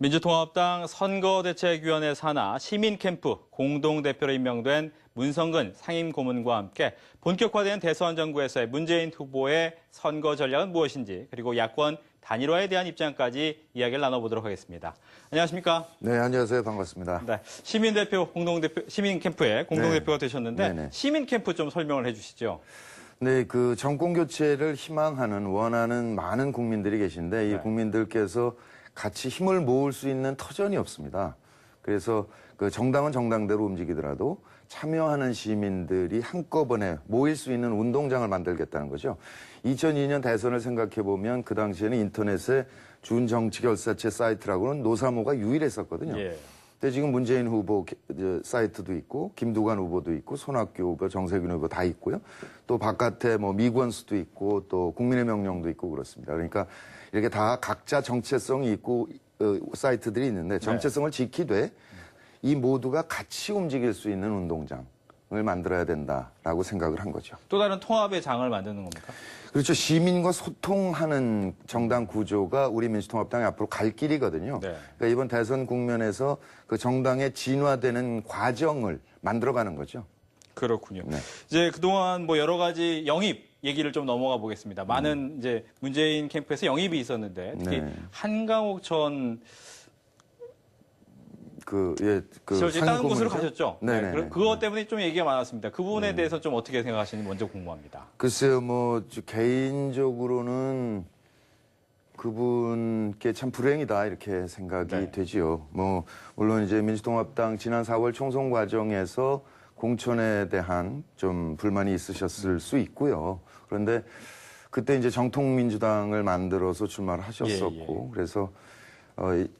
민주통합당 선거대책위원회 산하 시민캠프 공동대표로 임명된 문성근 상임고문과 함께 본격화된 대선 정부에서의 문재인 후보의 선거 전략은 무엇인지, 그리고 야권 단일화에 대한 입장까지 이야기를 나눠보도록 하겠습니다. 안녕하십니까? 네, 안녕하세요. 반갑습니다. 네, 시민캠프의 공동대표가 되셨는데 네네. 시민캠프 좀 설명을 해주시죠. 네, 그 정권 교체를 희망하는, 원하는 많은 국민들이 계신데 이 국민들께서 같이 힘을 모을 수 있는 터전이 없습니다. 그래서 그 정당은 정당대로 움직이더라도 참여하는 시민들이 한꺼번에 모일 수 있는 운동장을 만들겠다는 거죠. 2002년 대선을 생각해 보면 그 당시에는 인터넷에 준정치결사체 사이트라고는 노사모가 유일했었거든요. 예. 근데 지금 문재인 후보 사이트도 있고, 김두관 후보도 있고, 손학규 후보, 정세균 후보 다 있고요. 또 바깥에 뭐 미권수도 있고, 또 국민의 명령도 있고 그렇습니다. 그러니까 이렇게 다 각자 정체성이 있고 사이트들이 있는데 정체성을 지키되 이 모두가 같이 움직일 수 있는 운동장을 만들어야 된다라고 생각을 한 거죠. 또 다른 통합의 장을 만드는 겁니까? 그렇죠. 시민과 소통하는 정당 구조가 우리 민주통합당이 앞으로 갈 길이거든요. 네. 그러니까 이번 대선 국면에서 그 정당의 진화되는 과정을 만들어가는 거죠. 그렇군요. 네. 이제 그동안 뭐 여러 가지 영입 얘기를 좀 넘어가 보겠습니다. 많은 이제 문재인 캠프에서 영입이 있었는데 특히 네. 한강욱 전 그 다른 곳으로 가셨죠. 네네. 그것 때문에 좀 얘기가 많았습니다. 그 부분에 대해서 좀 어떻게 생각하시는지 먼저 궁금합니다. 글쎄요, 뭐 개인적으로는 그분께 참 불행이다 이렇게 생각이 되지요. 뭐 물론 이제 민주통합당 지난 4월 총선 과정에서 공천에 대한 좀 불만이 있으셨을 수 있고요. 그런데 그때 이제 정통민주당을 만들어서 출마를 하셨었고, 그래서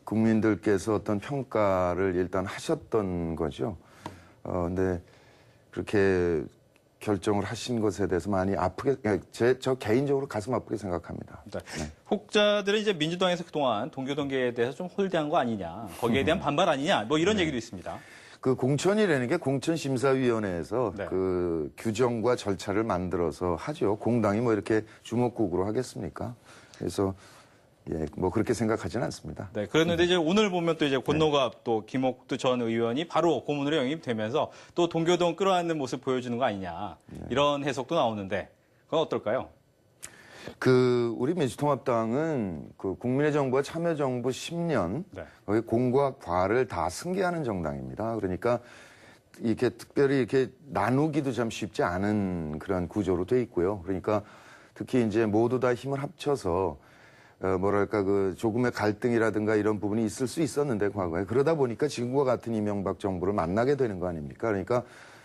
국민들께서 어떤 평가를 일단 하셨던 거죠. 근데 그렇게 결정을 하신 것에 대해서 많이 아프게, 저 개인적으로 가슴 아프게 생각합니다. 네. 혹자들은 이제 민주당에서 그동안 동교동계에 대해서 좀 홀대한 거 아니냐, 거기에 대한 반발 아니냐, 뭐 이런 얘기도 있습니다. 그 공천이라는 게 공천심사위원회에서 네. 그 규정과 절차를 만들어서 하죠. 공당이 뭐 이렇게 주먹국으로 하겠습니까? 그래서 예, 뭐 그렇게 생각하지는 않습니다. 네, 그랬는데 이제 오늘 보면 또 이제 권노갑 또 김옥두 전 의원이 바로 고문으로 영입되면서 또 동교동 끌어안는 모습 보여주는 거 아니냐, 이런 해석도 나오는데 그건 어떨까요? 우리 민주통합당은 그 국민의 정부와 참여정부 10년, 네. 거기 공과 과를 다 승계하는 정당입니다. 그러니까 이렇게 특별히 이렇게 나누기도 참 쉽지 않은 그런 구조로 돼 있고요. 그러니까 특히 이제 모두 다 힘을 합쳐서 뭐랄까 그 조금의 갈등이라든가 이런 부분이 있을 수 있었는데 과거에 그러다 보니까 지금과 같은 이명박 정부를 만나게 되는 거 아닙니까? 그러니까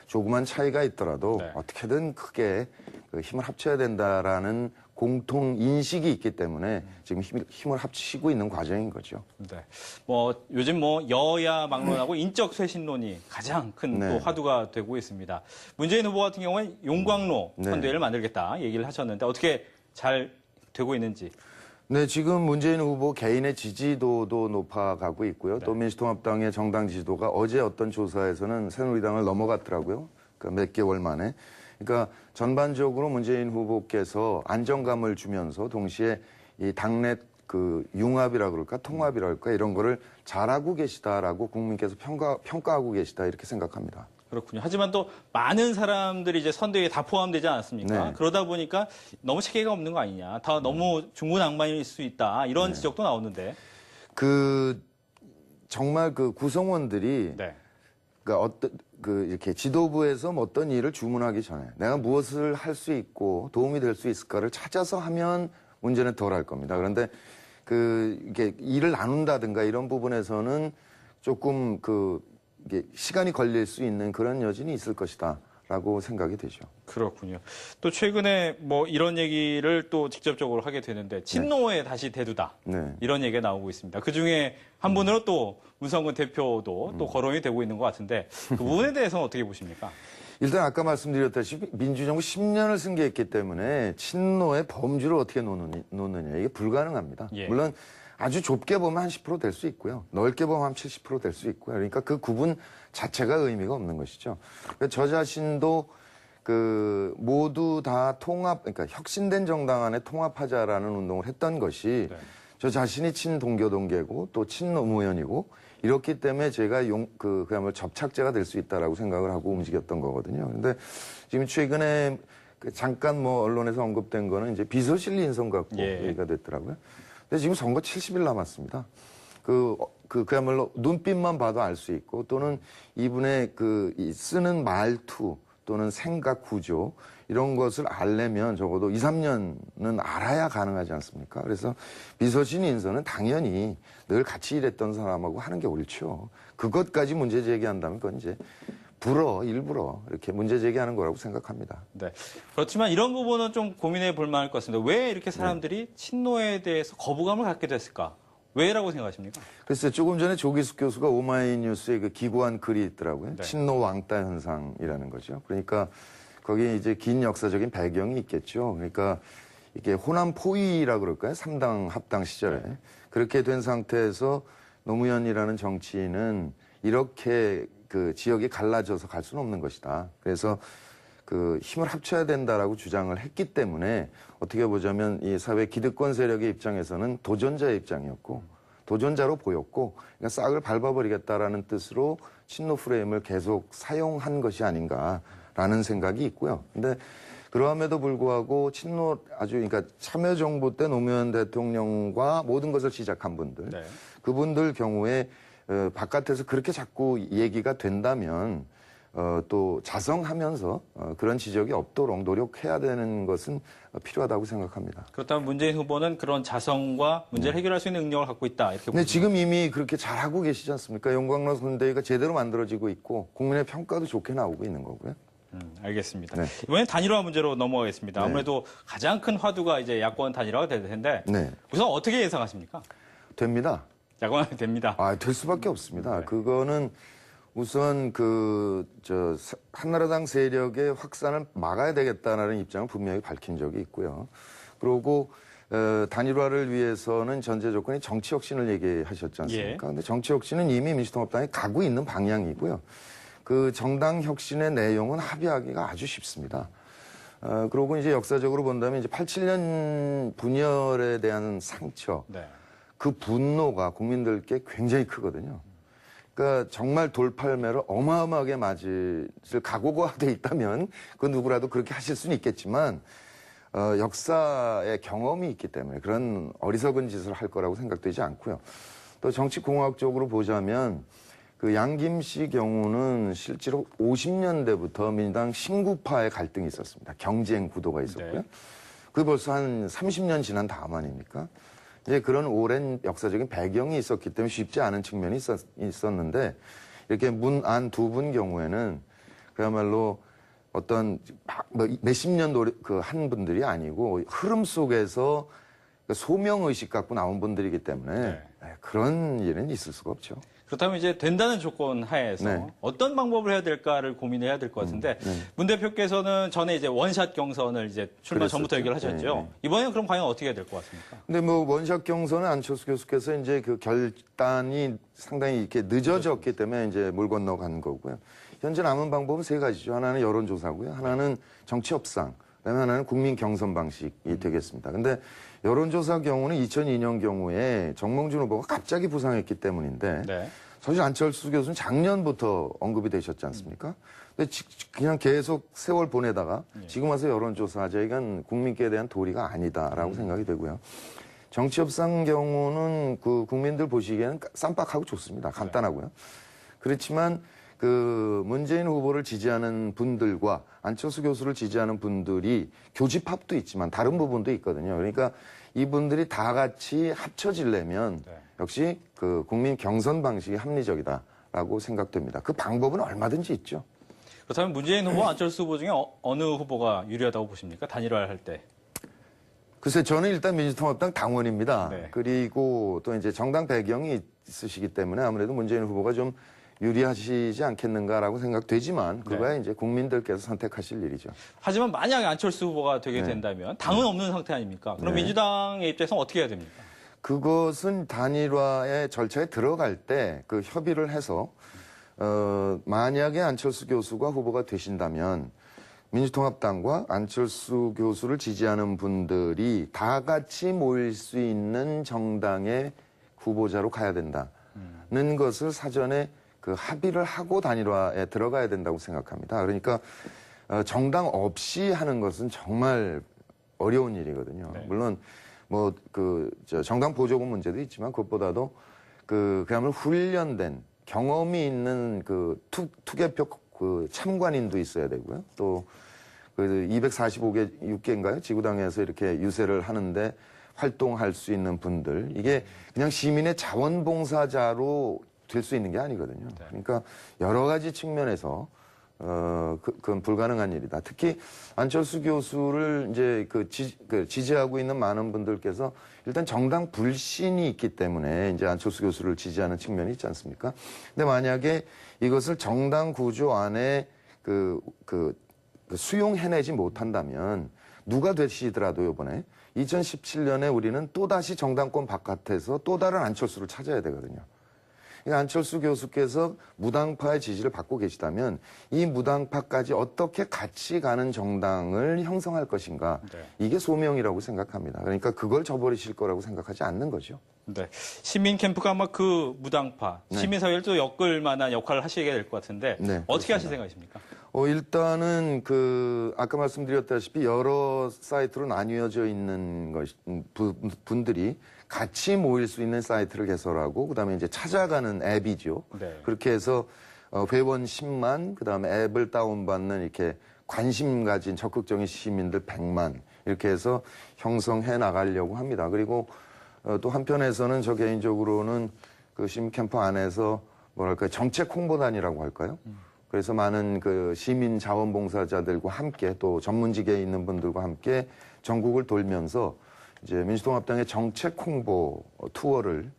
조그만 차이가 있더라도 어떻게든 크게 그 힘을 합쳐야 된다라는 공통 인식이 있기 때문에 지금 힘을 합치고 있는 과정인 거죠. 네. 뭐 요즘 뭐 여야 막론하고 인적 쇄신론이 가장 큰 또 화두가 되고 있습니다. 문재인 후보 같은 경우는 용광로 선대위를 만들겠다 얘기를 하셨는데 어떻게 잘 되고 있는지. 네, 지금 문재인 후보 개인의 지지도도 높아가고 있고요. 또 민주통합당의 정당 지지도가 어제 어떤 조사에서는 새누리당을 넘어갔더라고요. 그러니까 몇 개월 만에. 그러니까 전반적으로 문재인 후보께서 안정감을 주면서 동시에 이 당내 그 융합이라 그럴까, 통합이라 그럴까 이런 거를 잘하고 계시다라고 국민께서 평가하고 계시다 이렇게 생각합니다. 그렇군요. 하지만 또 많은 사람들이 이제 선대위에 다 포함되지 않았습니까? 네. 그러다 보니까 너무 체계가 없는 거 아니냐, 다 너무 중구난방일 수 있다 이런 지적도 나오는데. 정말 그 구성원들이 그러니까 이렇게 지도부에서 어떤 일을 주문하기 전에 내가 무엇을 할 수 있고 도움이 될 수 있을까를 찾아서 하면 문제는 덜 할 겁니다. 그런데 이게 일을 나눈다든가 이런 부분에서는 조금 이게 시간이 걸릴 수 있는 그런 여진이 있을 것이다라고 생각이 되죠. 그렇군요. 또 최근에 뭐 이런 얘기를 또 직접적으로 하게 되는데 친노에 다시 대두다. 이런 얘기가 나오고 있습니다. 그중에 한 분으로 또 문성근 대표도 또 거론이 되고 있는 것 같은데 그 부분에 대해서는 어떻게 보십니까? 일단 아까 말씀드렸다시피 민주정부 10년을 승계했기 때문에 친노의 범주를 어떻게 놓느냐 이게 불가능합니다. 물론 아주 좁게 보면 한 10% 될 수 있고요. 넓게 보면 한 70% 될 수 있고요. 그러니까 그 구분 자체가 의미가 없는 것이죠. 그러니까 저 자신도 모두 다 그러니까 혁신된 정당 안에 통합하자라는 운동을 했던 것이 저 자신이 친동교동계고 또 친노무현이고 이렇기 때문에 제가 그야말로 접착제가 될 수 있다라고 생각을 하고 움직였던 거거든요. 근데 지금 최근에 잠깐 뭐 언론에서 언급된 거는 이제 비서실 인선 갖고 얘기가 됐더라고요. 근데 지금 선거 70일 남았습니다. 그야말로 눈빛만 봐도 알 수 있고 또는 이분의 이 쓰는 말투 또는 생각 구조 이런 것을 알려면 적어도 2, 3년은 알아야 가능하지 않습니까? 그래서 비서실 인선은 당연히 늘 같이 일했던 사람하고 하는 게 옳죠. 그것까지 문제 제기한다면 그건 이제 일부러 이렇게 문제 제기하는 거라고 생각합니다. 네. 그렇지만 이런 부분은 좀 고민해 볼 만할 것 같습니다. 왜 이렇게 사람들이 친노에 대해서 거부감을 갖게 됐을까? 왜라고 생각하십니까? 글쎄 조금 전에 조기숙 교수가 오마이뉴스에 기고한 글이 있더라고요. 네. 친노 왕따 현상이라는 거죠. 그러니까 거기에 이제 긴 역사적인 배경이 있겠죠. 그러니까 이게 호남 포위라 그럴까요? 3당 합당 시절에. 그렇게 된 상태에서 노무현이라는 정치인은 이렇게 지역이 갈라져서 갈 수는 없는 것이다. 그래서 힘을 합쳐야 된다라고 주장을 했기 때문에 어떻게 보자면 이 사회 기득권 세력의 입장에서는 도전자의 입장이었고 도전자로 보였고 그러니까 싹을 밟아버리겠다라는 뜻으로 친노 프레임을 계속 사용한 것이 아닌가라는 생각이 있고요. 근데 그러함에도 불구하고 그러니까 참여정부 때 노무현 대통령과 모든 것을 시작한 분들, 네. 그분들 경우에 바깥에서 그렇게 자꾸 얘기가 된다면 또 자성하면서 그런 지적이 없도록 노력해야 되는 것은 필요하다고 생각합니다. 그렇다면 문재인 후보는 그런 자성과 문제를 해결할 수 있는 능력을 갖고 있다. 이렇게 근데 지금 이미 그렇게 잘하고 계시지 않습니까? 영광로 선대위가 제대로 만들어지고 있고 국민의 평가도 좋게 나오고 있는 거고요. 알겠습니다. 네. 이번엔 단일화 문제로 넘어가겠습니다. 네. 아무래도 가장 큰 화두가 이제 야권 단일화가 될 텐데 네. 우선 어떻게 예상하십니까? 됩니다. 야권 됩니다. 될 수밖에 없습니다. 네. 그거는 우선 한나라당 세력의 확산을 막아야 되겠다는 입장을 분명히 밝힌 적이 있고요. 그리고 단일화를 위해서는 전제 조건이 정치 혁신을 얘기하셨지 않습니까? 근데 정치 혁신은 이미 민주통합당이 가고 있는 방향이고요. 그 정당 혁신의 내용은 합의하기가 아주 쉽습니다. 그리고 이제 역사적으로 본다면 이제 87년 분열에 대한 상처, 네. 그 분노가 국민들께 굉장히 크거든요. 그러니까 정말 돌팔매를 어마어마하게 맞을 각오가 돼 있다면 그 누구라도 그렇게 하실 수는 있겠지만 역사의 경험이 있기 때문에 그런 어리석은 짓을 할 거라고 생각되지 않고요. 또 정치공학적으로 보자면 양김씨 경우는 실제로 50년대부터 민주당 신구파의 갈등이 있었습니다. 경쟁 구도가 있었고요. 네. 그게 벌써 한 30년 지난 다음 아닙니까? 이제 그런 오랜 역사적인 배경이 있었기 때문에 쉽지 않은 측면이 있었는데 이렇게 안 두 분 경우에는 그야말로 어떤 몇십 년 한 분들이 아니고 흐름 속에서 소명의식 갖고 나온 분들이기 때문에 그런 일은 있을 수가 없죠. 그렇다면 이제 된다는 조건 하에서 네. 어떤 방법을 해야 될까를 고민해야 될 것 같은데 문 대표께서는 전에 이제 원샷 경선을 이제 출마 전부터 얘기를 하셨죠. 네. 이번에는 그럼 과연 어떻게 해야 될 것 같습니까? 근데 원샷 경선은 안철수 교수께서 이제 그 결단이 상당히 이렇게 늦어졌기 때문에 이제 물 건너간 거고요. 현재 남은 방법은 세 가지죠. 하나는 여론조사고요. 하나는 정치 협상. 그다음에 하나는 국민 경선 방식이 되겠습니다. 근데 여론조사 경우는 2002년 경우에 정몽준 후보가 갑자기 부상했기 때문인데 네. 사실 안철수 교수는 작년부터 언급이 되셨지 않습니까? 근데 그냥 계속 세월 보내다가 지금 와서 여론조사하자 이건 국민께 대한 도리가 아니다라고 생각이 되고요. 정치협상 경우는 국민들 보시기에는 쌈박하고 좋습니다. 간단하고요. 그렇지만 문재인 후보를 지지하는 분들과 안철수 교수를 지지하는 분들이 교집합도 있지만 다른 부분도 있거든요. 그러니까 이분들이 다 같이 합쳐지려면 역시 국민 경선 방식이 합리적이다라고 생각됩니다. 그 방법은 얼마든지 있죠. 그렇다면 문재인 후보, 안철수 후보 중에 어느 후보가 유리하다고 보십니까? 단일화를 할 때. 글쎄 저는 일단 민주통합당 당원입니다. 네. 그리고 또 이제 정당 배경이 있으시기 때문에 아무래도 문재인 후보가 좀 유리하시지 않겠는가라고 생각되지만 그거야 이제 국민들께서 선택하실 일이죠. 하지만 만약에 안철수 후보가 되게 네. 된다면 당은 없는 상태 아닙니까? 그럼 네. 민주당의 입장에서 어떻게 해야 됩니까? 그것은 단일화의 절차에 들어갈 때 협의를 해서 만약에 안철수 교수가 후보가 되신다면 민주통합당과 안철수 교수를 지지하는 분들이 다 같이 모일 수 있는 정당의 후보자로 가야 된다는 것을 사전에 그 합의를 하고 단일화에 들어가야 된다고 생각합니다. 그러니까 정당 없이 하는 것은 정말 어려운 일이거든요. 네. 물론 뭐 정당 보조금 문제도 있지만 그것보다도 그야말로 훈련된 경험이 있는 투개표 참관인도 있어야 되고요. 또 245개 6개인가요? 지구당에서 이렇게 유세를 하는데 활동할 수 있는 분들, 이게 그냥 시민의 자원봉사자로 될 수 있는 게 아니거든요. 네. 그러니까 여러 가지 측면에서 그건 불가능한 일이다. 특히 안철수 교수를 이제 지지하고 있는 많은 분들께서 일단 정당 불신이 있기 때문에 이제 안철수 교수를 지지하는 측면이 있지 않습니까? 근데 만약에 이것을 정당 구조 안에 수용해내지 못한다면 누가 되시더라도 이번에 2017년에 우리는 또다시 정당권 바깥에서 또 다른 안철수를 찾아야 되거든요. 그러니까 안철수 교수께서 무당파의 지지를 받고 계시다면 이 무당파까지 어떻게 같이 가는 정당을 형성할 것인가. 네. 이게 소명이라고 생각합니다. 그러니까 그걸 저버리실 거라고 생각하지 않는 거죠. 네. 시민 캠프가 아마 그 무당파, 네. 시민사회를 또 엮을 만한 역할을 하시게 될 것 같은데 네, 어떻게 하실 그렇습니다. 생각이십니까? 일단은 아까 말씀드렸다시피 여러 사이트로 나뉘어져 있는 분들이 같이 모일 수 있는 사이트를 개설하고 그다음에 이제 찾아가는 앱이죠. 네. 그렇게 해서 회원 10만, 그다음에 앱을 다운받는 이렇게 관심 가진 적극적인 시민들 100만 이렇게 해서 형성해 나가려고 합니다. 그리고 또 한편에서는 저 개인적으로는 그 시민 캠프 안에서 뭐랄까 정책 홍보단이라고 할까요? 그래서 많은 시민 자원봉사자들과 함께 또 전문직에 있는 분들과 함께 전국을 돌면서 이제 민주통합당의 정책 홍보 투어를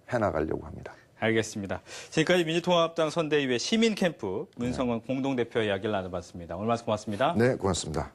해나가려고 합니다. 알겠습니다. 지금까지 민주통합당 선대위의 시민 캠프 문성은 공동대표 이야기를 나눠봤습니다. 오늘 말씀 고맙습니다. 네, 고맙습니다.